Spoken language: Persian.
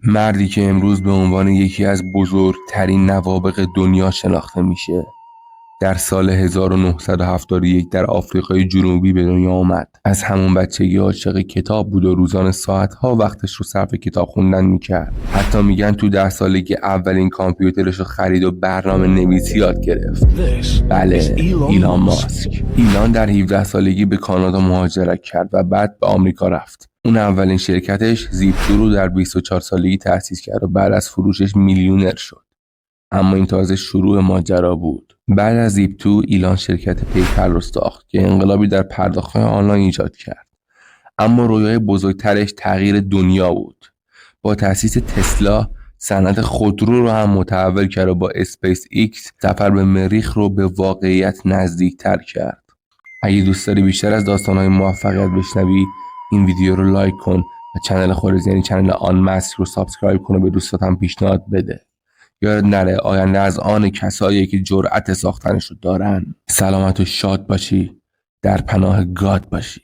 مردی که امروز به عنوان یکی از بزرگترین نوابغ دنیا شناخته میشه در سال 1971 در آفریقای جنوبی به دنیا آمد. از همون بچگی عاشق کتاب بود و روزانه ساعتها وقتش رو صرف کتاب خوندن میکرد. حتی میگن تو 10 سالگی اولین کامپیوترش رو خرید و برنامه نویسی یاد گرفت. بله، ایلان ماسک. ایلان در 17 سالگی به کانادا مهاجرت کرد و بعد به آمریکا رفت. اون اولین شرکتش زیپ2 رو در 24 سالگی تأسیس کرد و بعد از فروشش میلیونر شد. اما این تازه شروع ماجرا بود. بعد از زیپ2 ایلان شرکت پیپل رو ساخت که انقلابی در پرداخت‌های آنلاین ایجاد کرد. اما رویای بزرگترش تغییر دنیا بود. با تأسیس تسلا صنعت خودرو رو هم متحول کرد و با اسپیس ایکس سفر به مریخ رو به واقعیت نزدیکتر کرد. اگه دوست داری بیشتر از داستان‌های موفقیت بشنوی، این ویدیو رو لایک کن و چنل خودت یعنی چنل آن ماسک رو سابسکرایب کن و به دوستات هم پیشنهاد بده. یاد نره آینده از آن کسایی که جرأت ساختنش رو دارن. سلامت و شاد باشی، در پناه گاد باشی.